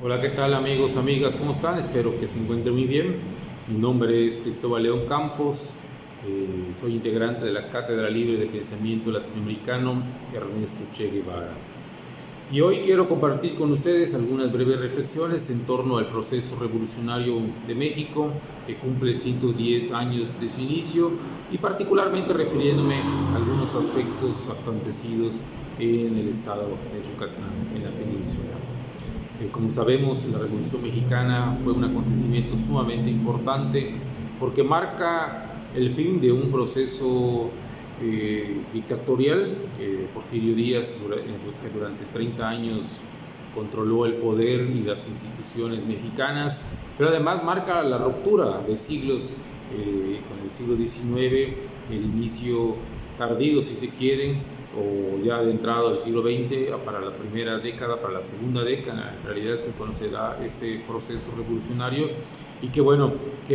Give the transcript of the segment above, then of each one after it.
Hola, ¿qué tal amigos, amigas? ¿Cómo están? Espero que se encuentren muy bien. Mi nombre es Cristóbal León Campos, soy integrante de la Cátedra Libre de Pensamiento Latinoamericano Ernesto Che Guevara. Y hoy quiero compartir con ustedes algunas breves reflexiones en torno al proceso revolucionario de México, que cumple 110 años de su inicio, y particularmente refiriéndome a algunos aspectos acontecidos en el estado de Yucatán, en la península. Como sabemos, la Revolución Mexicana fue un acontecimiento sumamente importante porque marca el fin de un proceso dictatorial. Porfirio Díaz, que durante 30 años controló el poder y las instituciones mexicanas, pero además marca la ruptura de siglos con el siglo XIX, el inicio tardío, si se quiere, o ya adentrado al siglo XX, para la primera década, para la segunda década, en realidad es que cuando se da este proceso revolucionario y que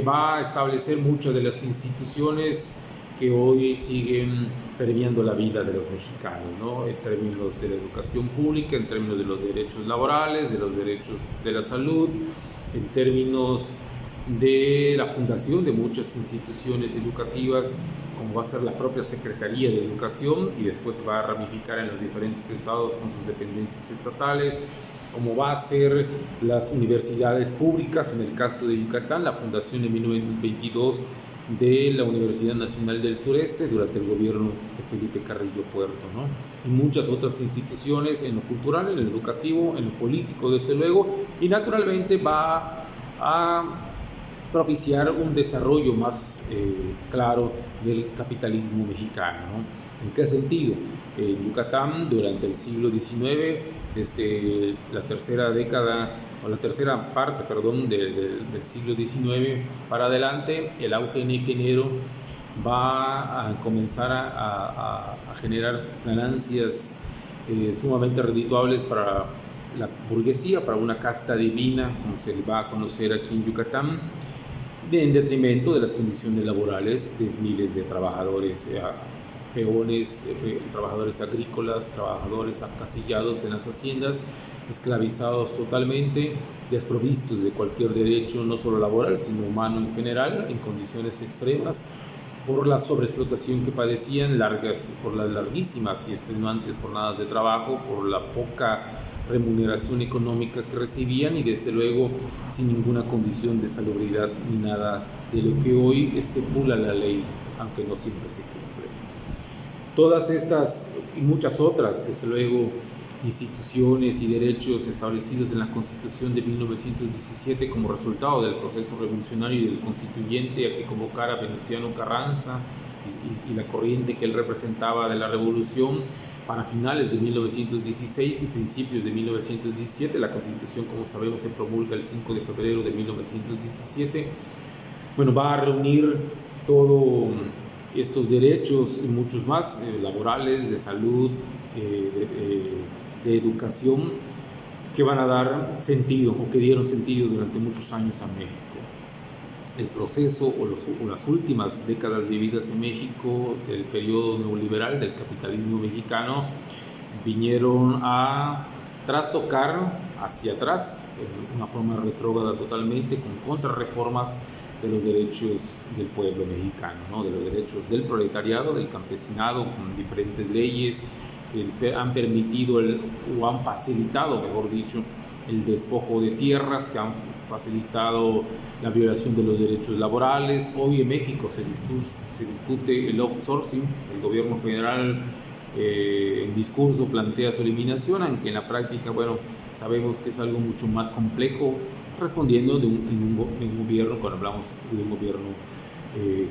va a establecer muchas de las instituciones que hoy siguen permeando la vida de los mexicanos, ¿no? En términos de la educación pública, en términos de los derechos laborales, de los derechos de la salud, en términos de la fundación de muchas instituciones educativas, como va a ser la propia Secretaría de Educación, y después va a ramificar en los diferentes estados con sus dependencias estatales, como va a ser las universidades públicas, en el caso de Yucatán, la fundación en 1922 de la Universidad Nacional del Sureste durante el gobierno de Felipe Carrillo Puerto, ¿no? Y muchas otras instituciones en lo cultural, en lo educativo, en lo político, desde luego, y naturalmente va a propiciar un desarrollo más claro del capitalismo mexicano, ¿no? ¿En qué sentido? En Yucatán, durante el siglo XIX, desde la tercera década o la tercera parte, del siglo XIX para adelante, el auge nequenero va a comenzar a generar ganancias sumamente redituables para la burguesía, para una casta divina, como se le va a conocer aquí en Yucatán, en detrimento de las condiciones laborales de miles de trabajadores, peones, trabajadores agrícolas, trabajadores acasillados en las haciendas, esclavizados totalmente, desprovistos de cualquier derecho, no solo laboral, sino humano en general, en condiciones extremas, por la sobreexplotación que padecían, por las larguísimas y extenuantes jornadas de trabajo, por la poca remuneración económica que recibían, y desde luego sin ninguna condición de salubridad ni nada de lo que hoy estipula la ley, aunque no siempre se cumple. Todas estas y muchas otras, desde luego, instituciones y derechos establecidos en la Constitución de 1917 como resultado del proceso revolucionario y del constituyente a que convocara Venustiano Carranza y la corriente que él representaba de la revolución, para finales de 1916 y principios de 1917, la Constitución, como sabemos, se promulga el 5 de febrero de 1917, va a reunir todos estos derechos y muchos más, laborales, de salud, de educación, que van a dar sentido o que dieron sentido durante muchos años a México. El proceso o las últimas décadas vividas en México del periodo neoliberal del capitalismo mexicano vinieron a trastocar hacia atrás de una forma retrógrada totalmente, con contrarreformas de los derechos del pueblo mexicano, ¿no? De los derechos del proletariado, del campesinado, con diferentes leyes que han permitido o han facilitado, mejor dicho, el despojo de tierras, que han facilitado la violación de los derechos laborales. Hoy en México se discute el outsourcing. El gobierno federal en discurso plantea su eliminación, aunque en la práctica, sabemos que es algo mucho más complejo, respondiendo en un gobierno, cuando hablamos de un gobierno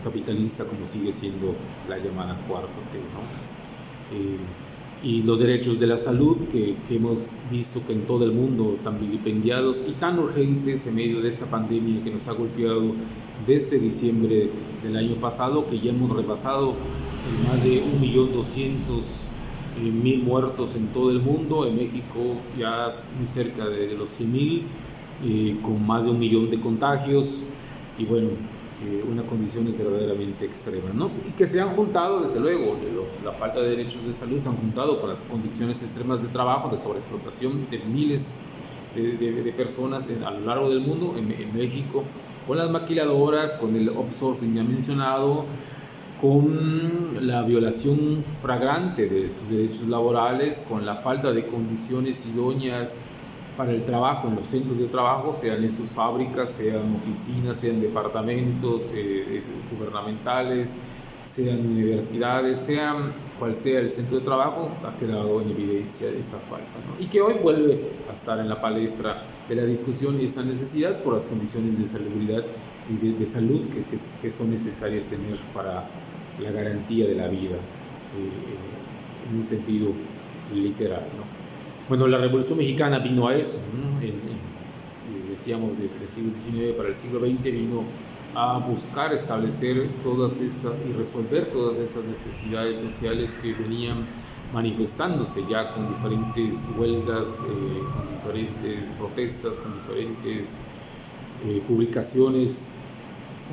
capitalista, como sigue siendo la llamada cuarta T, ¿no? Y los derechos de la salud que hemos visto que en todo el mundo están vilipendiados y tan urgentes en medio de esta pandemia que nos ha golpeado desde diciembre del año pasado, que ya hemos rebasado más de 1.200.000 muertos en todo el mundo. En México ya muy cerca de los 100.000, con más de 1 millón de contagios, y unas condiciones verdaderamente extremas, ¿no? Y que se han juntado, desde luego, la falta de derechos de salud se han juntado con las condiciones extremas de trabajo, de sobreexplotación de miles de personas a lo largo del mundo, en México, con las maquiladoras, con el outsourcing ya mencionado, con la violación flagrante de sus derechos laborales, con la falta de condiciones idóneas para el trabajo en los centros de trabajo, sean en sus fábricas, sean oficinas, sean departamentos gubernamentales, sean universidades, sean cual sea el centro de trabajo, ha quedado en evidencia esa falta, ¿no? Y que hoy vuelve a estar en la palestra de la discusión esa necesidad por las condiciones de salubridad y de salud que son necesarias tener para la garantía de la vida, en un sentido literal, ¿no? Bueno, la Revolución Mexicana vino a eso, ¿no? Decíamos del siglo XIX para el siglo XX vino a buscar establecer todas estas y resolver todas esas necesidades sociales que venían manifestándose ya con diferentes huelgas, con diferentes protestas, con diferentes publicaciones,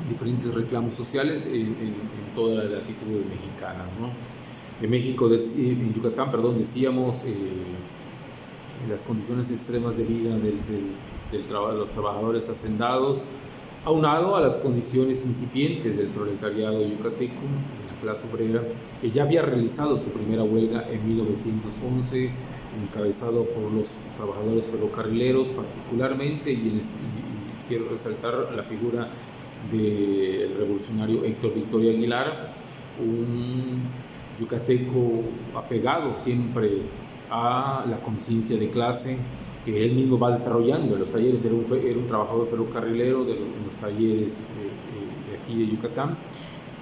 diferentes reclamos sociales en toda la latitud mexicana, ¿no? En México, en Yucatán, perdón, decíamos las condiciones extremas de vida de los trabajadores hacendados, aunado a las condiciones incipientes del proletariado yucateco, de la clase obrera, que ya había realizado su primera huelga en 1911, encabezado por los trabajadores ferrocarrileros particularmente, y quiero resaltar la figura del revolucionario Héctor Victoria Aguilar, un yucateco apegado siempre a la conciencia de clase que él mismo va desarrollando en los talleres. Era un trabajador ferrocarrilero en los talleres de aquí de Yucatán,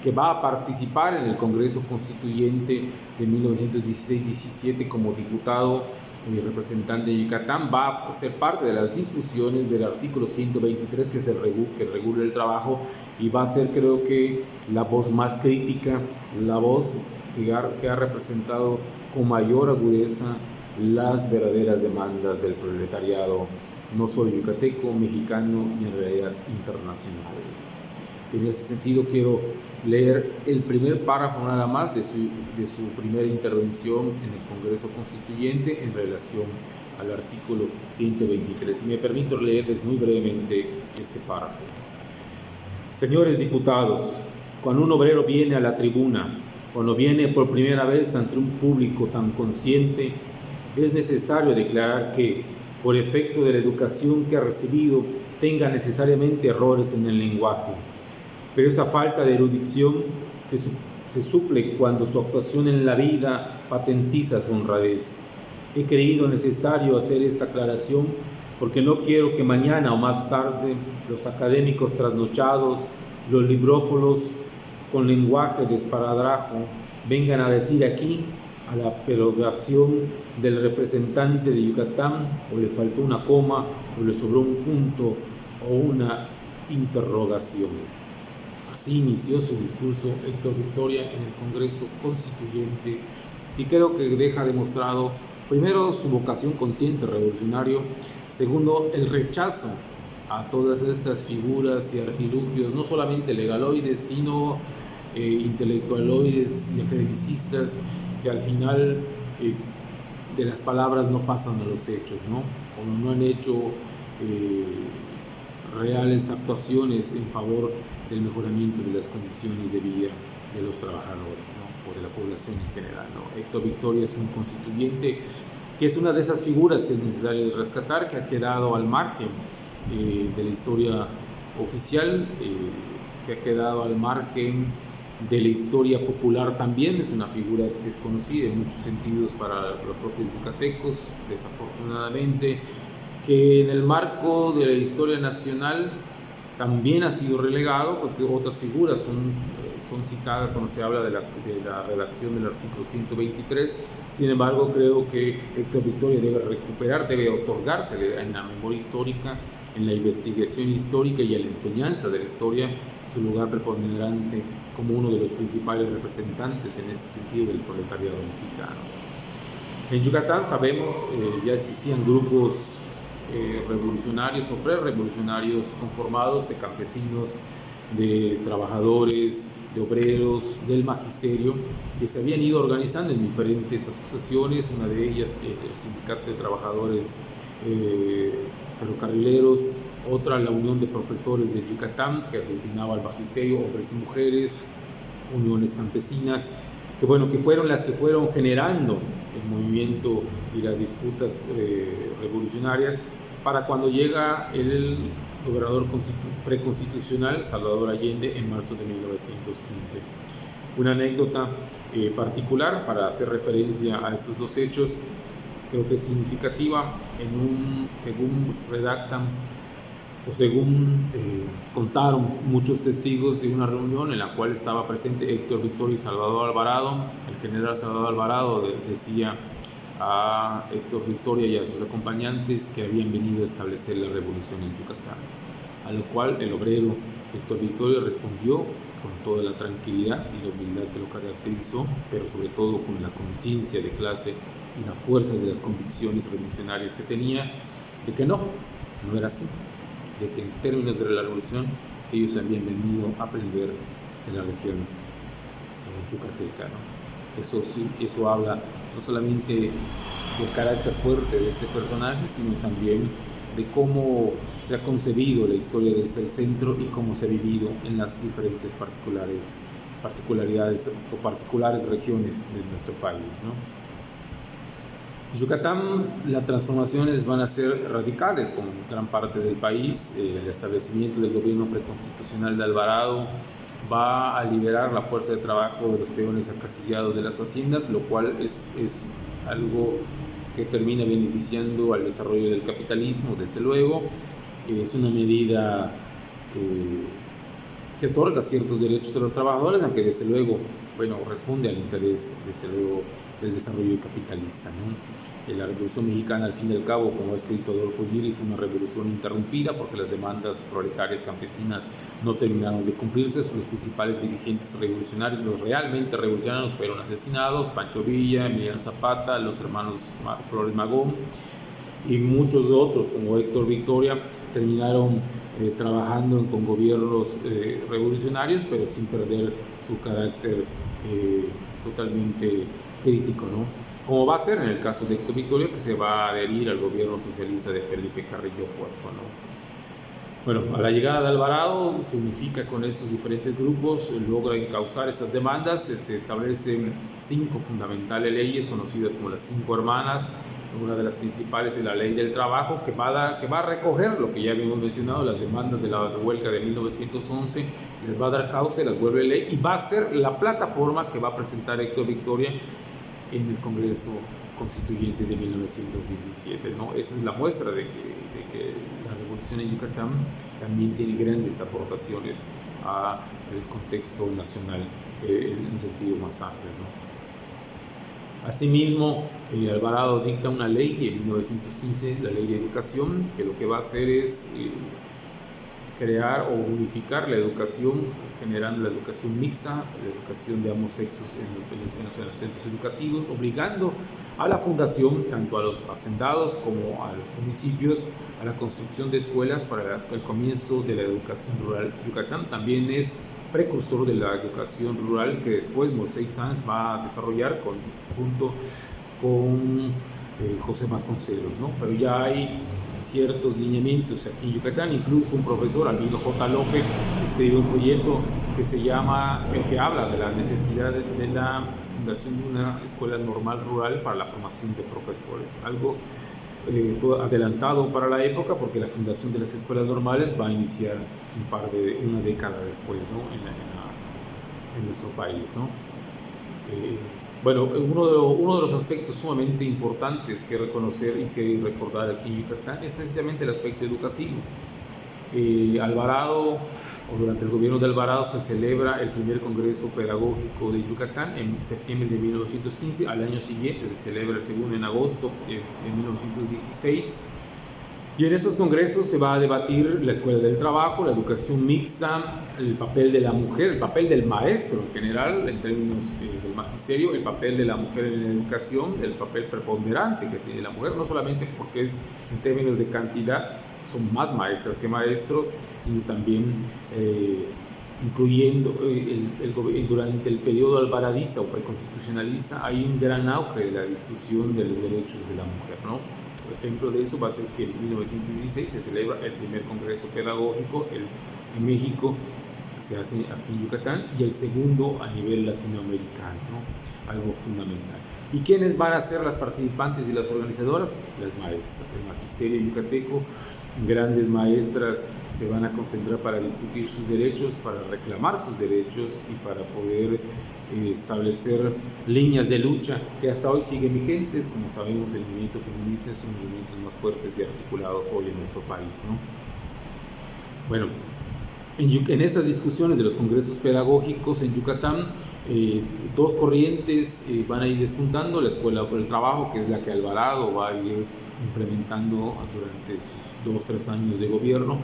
que va a participar en el Congreso Constituyente de 1916-17 como diputado y representante de Yucatán. Va a ser parte de las discusiones del artículo 123 que regula el trabajo, y va a ser, creo que, la voz más crítica, la voz que ha representado con mayor agudeza las verdaderas demandas del proletariado, no solo yucateco, mexicano y en realidad internacional. En ese sentido quiero leer el primer párrafo nada más de su primera intervención en el Congreso Constituyente en relación al artículo 123. Y me permito leerles muy brevemente este párrafo. Señores diputados, cuando un obrero viene a la tribuna, cuando viene por primera vez ante un público tan consciente, es necesario declarar que, por efecto de la educación que ha recibido, tenga necesariamente errores en el lenguaje. Pero esa falta de erudición se suple cuando su actuación en la vida patentiza su honradez. He creído necesario hacer esta aclaración porque no quiero que mañana o más tarde los académicos trasnochados, los librófolos con lenguaje de esparadrajo, vengan a decir aquí, a la peroración del representante de Yucatán, o le faltó una coma, o le sobró un punto, o una interrogación. Así inició su discurso Héctor Victoria en el Congreso Constituyente, y creo que deja demostrado, primero, su vocación consciente revolucionario, segundo, el rechazo a todas estas figuras y artilugios, no solamente legaloides, sino intelectualoides y academicistas, que al final de las palabras no pasan a los hechos, ¿no? O no han hecho reales actuaciones en favor del mejoramiento de las condiciones de vida de los trabajadores, ¿no? O de la población en general, ¿no? Héctor Victoria es un constituyente que es una de esas figuras que es necesario rescatar, que ha quedado al margen de la historia oficial, que ha quedado al margen de la historia popular también. Es una figura desconocida en muchos sentidos para los propios yucatecos, desafortunadamente, que en el marco de la historia nacional también ha sido relegado, pues que otras figuras son citadas cuando se habla de la redacción del artículo 123. Sin embargo, creo que Héctor Victoria debe otorgársele en la memoria histórica, en la investigación histórica y en la enseñanza de la historia, su lugar preponderante como uno de los principales representantes en ese sentido del proletariado mexicano. En Yucatán, sabemos, ya existían grupos revolucionarios o pre-revolucionarios conformados de campesinos, de trabajadores, de obreros, del magisterio, que se habían ido organizando en diferentes asociaciones, una de ellas el Sindicato de Trabajadores ferrocarrileros, otra la Unión de Profesores de Yucatán, que aglutinaba al magisterio, hombres y mujeres, uniones campesinas, que fueron las que fueron generando el movimiento y las disputas revolucionarias, para cuando llega el gobernador preconstitucional Salvador Allende en marzo de 1915. Una anécdota particular para hacer referencia a estos dos hechos, creo que es significativa, según redactan o según contaron muchos testigos de una reunión en la cual estaba presente Héctor Victoria y Salvador Alvarado. El general Salvador Alvarado decía a Héctor Victoria y a sus acompañantes que habían venido a establecer la revolución en Yucatán, a lo cual el obrero Héctor Victoria respondió con toda la tranquilidad y la humildad que lo caracterizó, pero sobre todo con la conciencia de clase y la fuerza de las convicciones revolucionarias que tenía, de que no era así, de que en términos de la revolución ellos habían venido a aprender en la región yucateca, ¿no? Eso habla no solamente del carácter fuerte de este personaje, sino también de cómo se ha concebido la historia de este centro y cómo se ha vivido en las diferentes particularidades o particulares regiones de nuestro país, ¿no? En Yucatán las transformaciones van a ser radicales, como en gran parte del país. El establecimiento del gobierno preconstitucional de Alvarado va a liberar la fuerza de trabajo de los peones acasillados de las haciendas, lo cual es algo que termina beneficiando al desarrollo del capitalismo, desde luego. Es una medida que otorga ciertos derechos a los trabajadores, aunque desde luego, responde al interés, desde luego, del desarrollo capitalista, ¿no? La Revolución Mexicana, al fin y al cabo, como ha escrito Adolfo Gili, fue una revolución interrumpida porque las demandas proletarias campesinas no terminaron de cumplirse. Los principales dirigentes revolucionarios, los realmente revolucionarios, fueron asesinados: Pancho Villa, Emiliano Zapata, los hermanos Flores Magón y muchos otros, como Héctor Victoria, terminaron trabajando con gobiernos revolucionarios, pero sin perder su carácter totalmente crítico, ¿no? Como va a ser en el caso de Héctor Victoria, que se va a adherir al gobierno socialista de Felipe Carrillo Puerto, ¿no? Bueno, a la llegada de Alvarado se unifica con esos diferentes grupos, logra encauzar esas demandas, se establecen 5 fundamentales leyes conocidas como las 5 hermanas. Una de las principales es la Ley del Trabajo, que va a recoger lo que ya habíamos mencionado, las demandas de la huelga de 1911, les va a dar cauce, las vuelve ley y va a ser la plataforma que va a presentar Héctor Victoria en el Congreso Constituyente de 1917, ¿no? Esa es la muestra de que la revolución en Yucatán también tiene grandes aportaciones al contexto nacional en un sentido más amplio, ¿no? Asimismo, Alvarado dicta una ley en 1915, la Ley de Educación, que lo que va a hacer es crear o unificar la educación, generando la educación mixta, la educación de ambos sexos en los centros educativos, obligando a la fundación, tanto a los hacendados como a los municipios, a la construcción de escuelas para el comienzo de la educación rural. Yucatán también es precursor de la educación rural que después Moisés Sanz va a desarrollar junto con José Vasconcelos, ¿no? Pero ya hay ciertos lineamientos aquí en Yucatán. Incluso un profesor, Albino J. López, escribe un folleto que habla de la necesidad de la fundación de una escuela normal rural para la formación de profesores, algo adelantado para la época, porque la fundación de las escuelas normales va a iniciar una década después, ¿no? en nuestro país, ¿no? Uno de los aspectos sumamente importantes que reconocer y que recordar aquí en Yucatán es precisamente el aspecto educativo. Durante el gobierno de Alvarado se celebra el primer Congreso Pedagógico de Yucatán en septiembre de 1915. Al año siguiente se celebra el segundo en agosto de 1916. Y en esos congresos se va a debatir la escuela del trabajo, la educación mixta, el papel de la mujer, el papel del maestro en general, en términos del magisterio, el papel de la mujer en la educación, el papel preponderante que tiene la mujer, no solamente porque es en términos de cantidad, son más maestras que maestros, sino también incluyendo durante el periodo alvaradista o preconstitucionalista hay un gran auge de la discusión de los derechos de la mujer, ¿no? ejemplo de eso va a ser que en 1916 se celebra el primer congreso pedagógico en México, que se hace aquí en Yucatán, y el segundo a nivel latinoamericano, ¿no? Algo fundamental. ¿Y quiénes van a ser las participantes y las organizadoras? Las maestras, el magisterio yucateco. Grandes maestras se van a concentrar para discutir sus derechos, para reclamar sus derechos y para poder establecer líneas de lucha que hasta hoy siguen vigentes. Como sabemos, el movimiento feminista es uno de los movimientos más fuertes y articulados hoy en nuestro país, ¿no? Bueno, en estas discusiones de los congresos pedagógicos en Yucatán, dos corrientes van a ir despuntando: la Escuela por el Trabajo, que es la que Alvarado va a ir implementando durante sus 2-3 años de gobierno.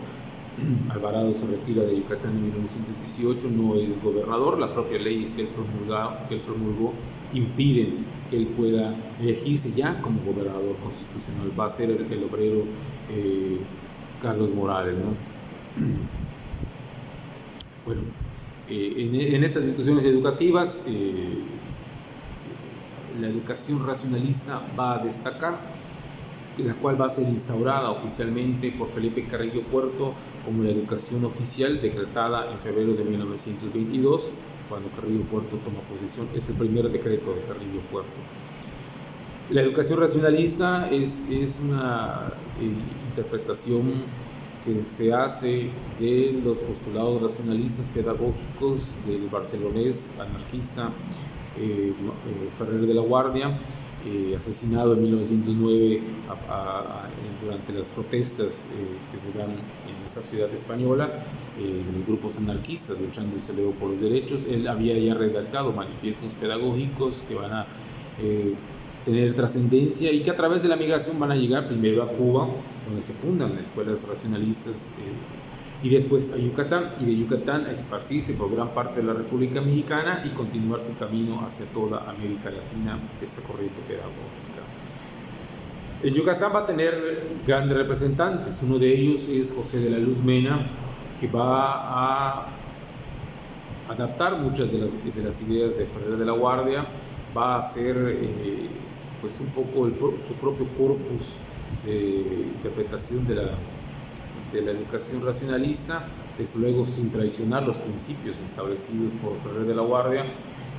Alvarado se retira de Yucatán en 1918, no es gobernador. Las propias leyes que él promulgó impiden que él pueda elegirse ya como gobernador constitucional. Va a ser el obrero Carlos Morales, ¿no? Bueno, en estas discusiones educativas, la educación racionalista va a destacar, la cual va a ser instaurada oficialmente por Felipe Carrillo Puerto como la educación oficial, decretada en febrero de 1922, cuando Carrillo Puerto toma posesión. Es el primer decreto de Carrillo Puerto. La educación racionalista es una interpretación que se hace de los postulados racionalistas pedagógicos del barcelonés anarquista Ferrer de la Guardia, asesinado en 1909 durante las protestas que se dan en esa ciudad española, los grupos anarquistas luchando por los derechos. Él había ya redactado manifiestos pedagógicos que van a tener trascendencia y que a través de la migración van a llegar primero a Cuba, donde se fundan escuelas racionalistas, y después a Yucatán, y de Yucatán a esparcirse por gran parte de la República Mexicana y continuar su camino hacia toda América Latina, esta corriente pedagógica. En Yucatán va a tener grandes representantes. Uno de ellos es José de la Luz Mena, que va a adaptar muchas de las ideas de Ferrer de la Guardia, va a hacer pues un poco su propio corpus de interpretación de la educación racionalista, desde luego sin traicionar los principios establecidos por Ferrer de la Guardia,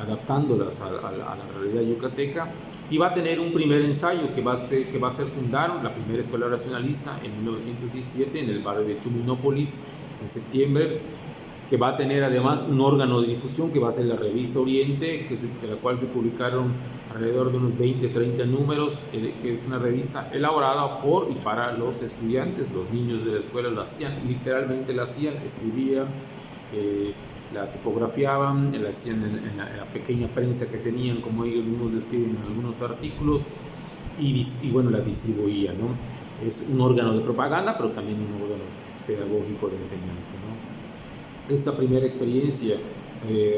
adaptándolas a la realidad yucateca. Y va a tener un primer ensayo que va a ser fundar la primera escuela racionalista en 1917 en el barrio de Chuminópolis, en septiembre, que va a tener además un órgano de difusión que va a ser la revista Oriente, de la cual se publicaron alrededor de unos 20-30 números, que es una revista elaborada por y para los estudiantes. Los niños de la escuela literalmente la hacían, escribían, la tipografiaban, la hacían en la pequeña prensa que tenían, como ellos mismos describen en algunos artículos, y bueno, la distribuían, ¿no? Es un órgano de propaganda, pero también un órgano pedagógico de enseñanza, ¿no? Esta primera experiencia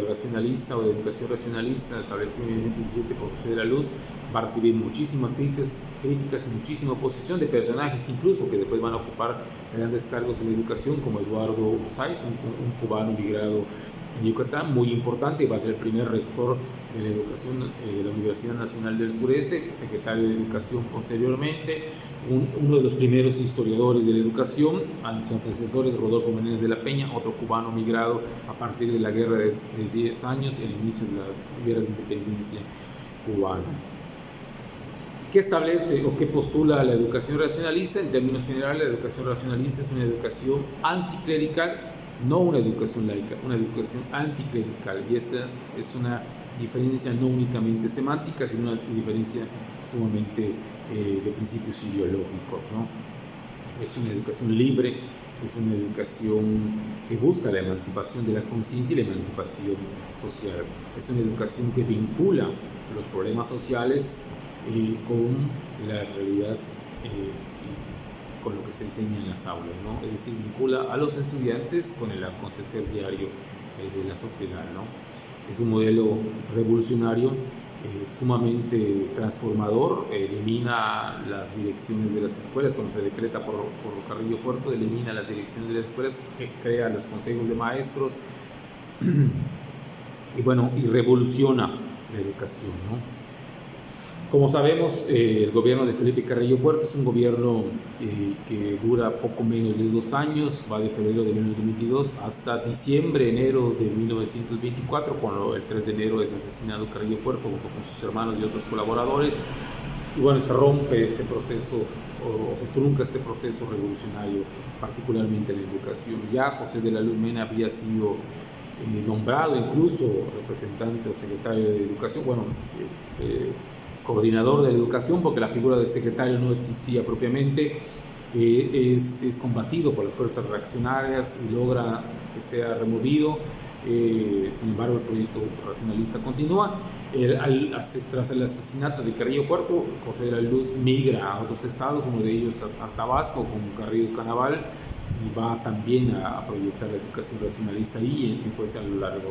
racionalista o de educación racionalista, establecida en 1917 por José de la Luz, va a recibir muchísimas críticas y muchísima oposición de personajes incluso que después van a ocupar grandes cargos en la educación, como Eduardo Ursáiz, un cubano migrado en Yucatán, muy importante. Va a ser el primer rector de la educación de la Universidad Nacional del Sureste, secretario de Educación posteriormente, uno de los primeros historiadores de la educación. Sus antecesores, Rodolfo Menéndez de la Peña, otro cubano migrado a partir de la guerra de 10 años, el inicio de la guerra de independencia cubana. ¿Qué establece o qué postula la educación racionalista? En términos generales, la educación racionalista es una educación anticlerical, no una educación laica, una educación anticlerical. Y esta es una diferencia no únicamente semántica, sino una diferencia sumamente de principios ideológicos, ¿no? Es una educación libre, es una educación que busca la emancipación de la conciencia y la emancipación social. Es una educación que vincula los problemas sociales con la realidad, con lo que se enseña en las aulas, ¿no? Es decir, vincula a los estudiantes con el acontecer diario de la sociedad, ¿no? Es un modelo revolucionario, sumamente transformador. Elimina las direcciones de las escuelas. Cuando se decreta por Carrillo Puerto, elimina las direcciones de las escuelas, crea los consejos de maestros y bueno, y revoluciona la educación, ¿no? Como sabemos, el gobierno de Felipe Carrillo Puerto es un gobierno que dura poco menos de 2 años, va de febrero de 1922 hasta diciembre, enero de 1924, cuando el 3 de enero es asesinado Carrillo Puerto junto con sus hermanos y otros colaboradores. Y bueno, se rompe este proceso o se trunca este proceso revolucionario, particularmente en la educación. Ya José de la Luz Mena había sido nombrado incluso representante o secretario de Educación, coordinador de la educación, porque la figura del secretario no existía propiamente. Es combatido por las fuerzas reaccionarias y logra que sea removido. Sin embargo, el proyecto racionalista continúa. Tras el asesinato de Carrillo Puerto, José de la Luz migra a otros estados, uno de ellos a Tabasco con Carrillo Canaval, y va también a proyectar la educación racionalista ahí y después a lo largo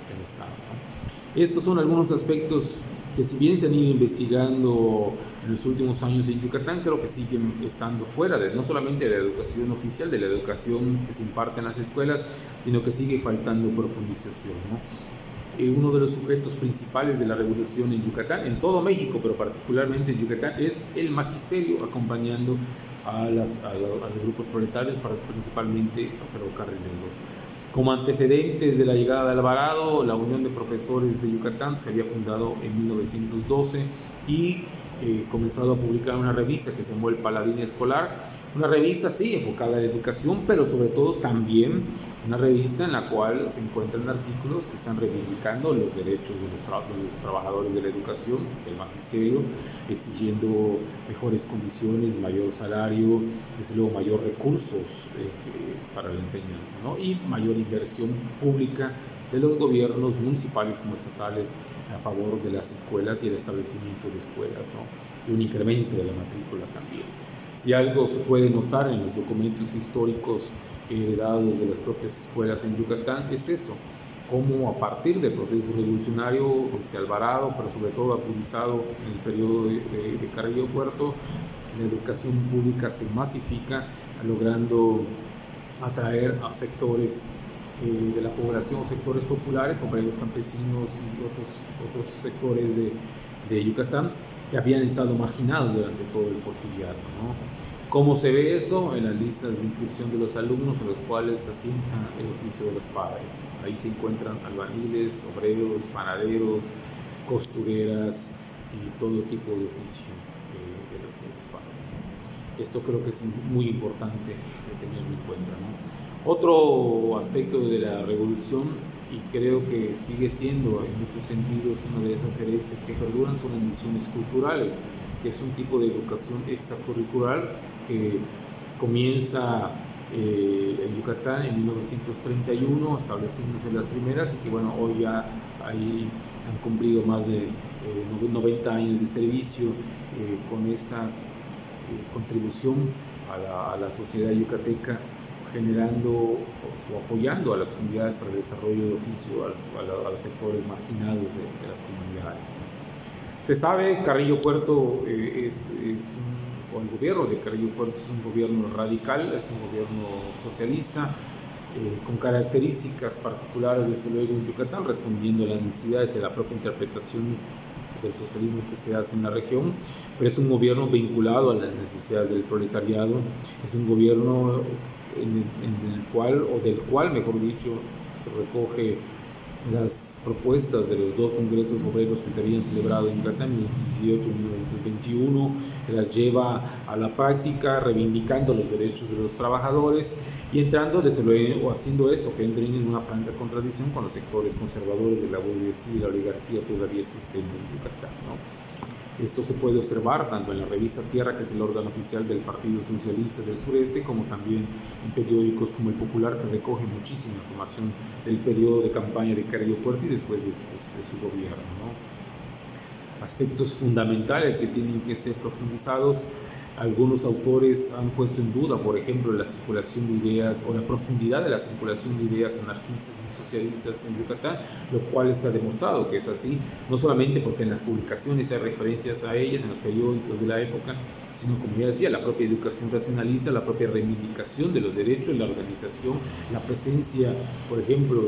del estado, ¿no? Estos son algunos aspectos que, si bien se han ido investigando en los últimos años en Yucatán, creo que siguen estando fuera no solamente de la educación oficial, de la educación que se imparte en las escuelas, sino que sigue faltando profundización, ¿no? Uno de los sujetos principales de la revolución en Yucatán, en todo México, pero particularmente en Yucatán, es el magisterio, acompañando a los grupos proletarios, principalmente a ferrocarrileros. Como antecedentes de la llegada de Alvarado, la Unión de Profesores de Yucatán se había fundado en 1912 y comenzado a publicar una revista que se llamó El Paladín Escolar, una revista sí enfocada a la educación, pero sobre todo también una revista en la cual se encuentran artículos que están reivindicando los derechos de los trabajadores de la educación, del magisterio, exigiendo mejores condiciones, mayor salario, desde luego mayor recursos para la enseñanza, ¿no? Y mayor inversión pública de los gobiernos municipales como estatales a favor de las escuelas y el establecimiento de escuelas, ¿no? Y un incremento de la matrícula también. Si algo se puede notar en los documentos históricos heredados de las propias escuelas en Yucatán, es eso, cómo a partir del proceso revolucionario Alvarado, pero sobre todo agudizado en el periodo de Carrillo Puerto, la educación pública se masifica, logrando atraer a sectores de la población, sectores populares, obreros, campesinos y otros sectores de Yucatán que habían estado marginados durante todo el porfiriato, ¿no? ¿Cómo se ve eso? En las listas de inscripción de los alumnos, en los cuales se asienta el oficio de los padres. Ahí se encuentran albañiles, obreros, panaderos, costureras y todo tipo de oficio de los padres, ¿no? Esto creo que es muy importante de tenerlo en cuenta, ¿no? Otro aspecto de la revolución, y creo que sigue siendo en muchos sentidos una de esas herencias que perduran, son las misiones culturales, que es un tipo de educación extracurricular que comienza en Yucatán en 1931, estableciéndose las primeras, y que bueno, hoy ya ahí han cumplido más de 90 años de servicio con esta contribución a la sociedad yucateca, generando o apoyando a las comunidades para el desarrollo de oficio, a los sectores marginados de las comunidades. Se sabe, Carrillo Puerto o el gobierno de Carrillo Puerto es un gobierno radical, es un gobierno socialista, con características particulares, desde luego, en Yucatán, respondiendo a las necesidades y a la propia interpretación del socialismo que se hace en la región, pero es un gobierno vinculado a las necesidades del proletariado, es un gobierno del cual, mejor dicho, recoge las propuestas de los 2 congresos obreros que se habían celebrado en Yucatán en 1918 y 1921, las lleva a la práctica, reivindicando los derechos de los trabajadores y entrando, desde luego, haciendo esto que entra en una franca contradicción con los sectores conservadores de la burguesía y la oligarquía todavía existente en Yucatán, ¿no? Esto se puede observar tanto en la revista Tierra, que es el órgano oficial del Partido Socialista del Sureste, como también en periódicos como El Popular, que recoge muchísima información del periodo de campaña de Carrillo Puerto y después de su gobierno, ¿no? Aspectos fundamentales que tienen que ser profundizados. Algunos autores han puesto en duda, por ejemplo, la circulación de ideas o la profundidad de la circulación de ideas anarquistas y socialistas en Yucatán, lo cual está demostrado que es así, no solamente porque en las publicaciones hay referencias a ellas, en los periódicos de la época, sino, como ya decía, la propia educación racionalista, la propia reivindicación de los derechos, la organización, la presencia, por ejemplo,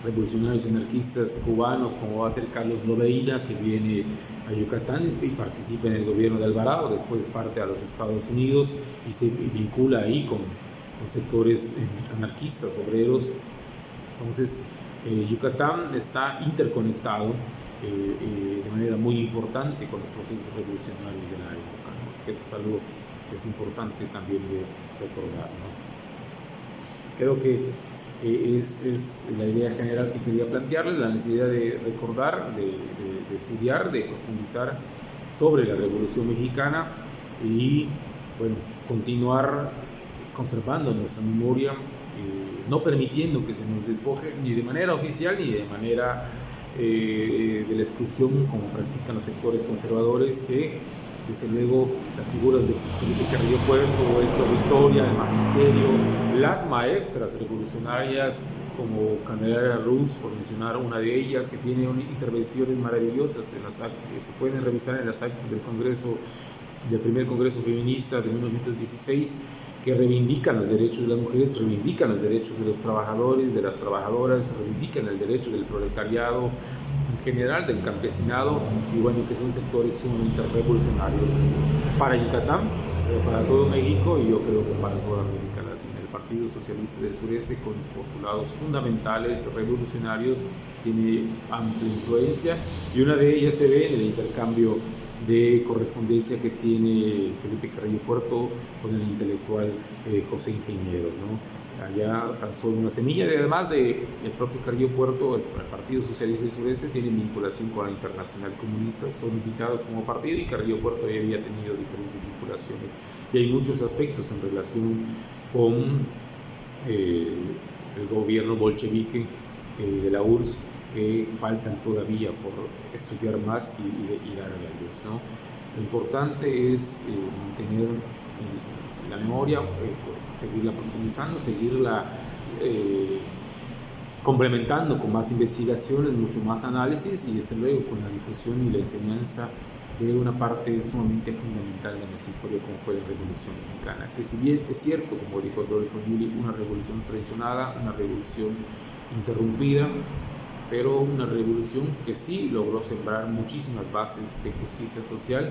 revolucionarios anarquistas cubanos, como va a ser Carlos Lobeira, que viene a Yucatán y participa en el gobierno de Alvarado, después parte a los Estados Unidos y se vincula ahí con sectores anarquistas, obreros. Entonces, Yucatán está interconectado de manera muy importante con los procesos revolucionarios de la época, ¿no? Eso es algo que es importante también de recordar, ¿no? Creo que es la idea general que quería plantearles, la necesidad de recordar, de estudiar, de profundizar sobre la Revolución Mexicana y, bueno, continuar conservando nuestra memoria, no permitiendo que se nos despoje ni de manera oficial ni de manera de la exclusión como practican los sectores conservadores, que desde luego las figuras de Felipe Carrillo Puerto, Héctor Victoria, el magisterio, las maestras revolucionarias como Candelaria Ruz, por mencionar una de ellas, que tiene intervenciones maravillosas en las que se pueden revisar en las actas del Congreso, del primer Congreso Feminista de 1916, que reivindican los derechos de las mujeres, reivindican los derechos de los trabajadores, de las trabajadoras, reivindican el derecho del proletariado en general, del campesinado, y bueno, que son sectores sumamente revolucionarios para Yucatán, para todo México y yo creo que para toda América Latina. El Partido Socialista del Sureste, con postulados fundamentales, revolucionarios, tiene amplia influencia, y una de ellas se ve en el intercambio de correspondencia que tiene Felipe Carrillo Puerto con el intelectual José Ingenieros, ¿no? Allá tan solo una semilla, y además de el propio Carrillo Puerto, el Partido Socialista del Sureste tiene vinculación con la Internacional Comunista, son invitados como partido, y Carrillo Puerto ya había tenido diferentes vinculaciones, y hay muchos aspectos en relación con el gobierno bolchevique de la URSS que faltan todavía por estudiar más y dar a la luz, ¿no? Lo importante es mantener la memoria, seguirla profundizando, seguirla complementando con más investigaciones, mucho más análisis, y desde luego con la difusión y la enseñanza de una parte sumamente fundamental de nuestra historia, como fue la Revolución Mexicana, que si bien es cierto, como dijo Adolfo Juli, una revolución traicionada, una revolución interrumpida, pero una revolución que sí logró sembrar muchísimas bases de justicia social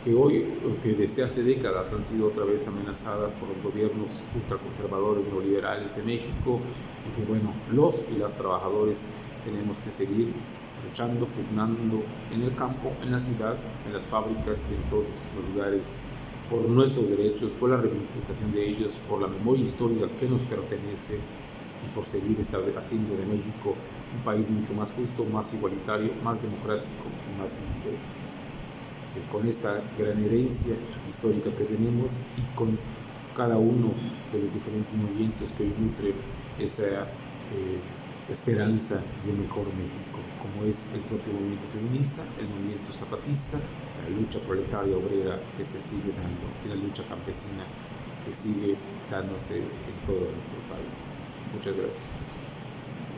que hoy, que desde hace décadas han sido otra vez amenazadas por los gobiernos ultraconservadores neoliberales de México, y que bueno, los y las trabajadores tenemos que seguir luchando, pugnando en el campo, en la ciudad, en las fábricas, en todos los lugares, por nuestros derechos, por la reivindicación de ellos, por la memoria histórica que nos pertenece, y por seguir haciendo de México un país mucho más justo, más igualitario, más democrático y más libre. Con esta gran herencia histórica que tenemos y con cada uno de los diferentes movimientos que hoy nutren esa esperanza de un mejor México, como es el propio movimiento feminista, el movimiento zapatista, la lucha proletaria obrera que se sigue dando y la lucha campesina que sigue dándose en todo nuestro país. Muchas gracias.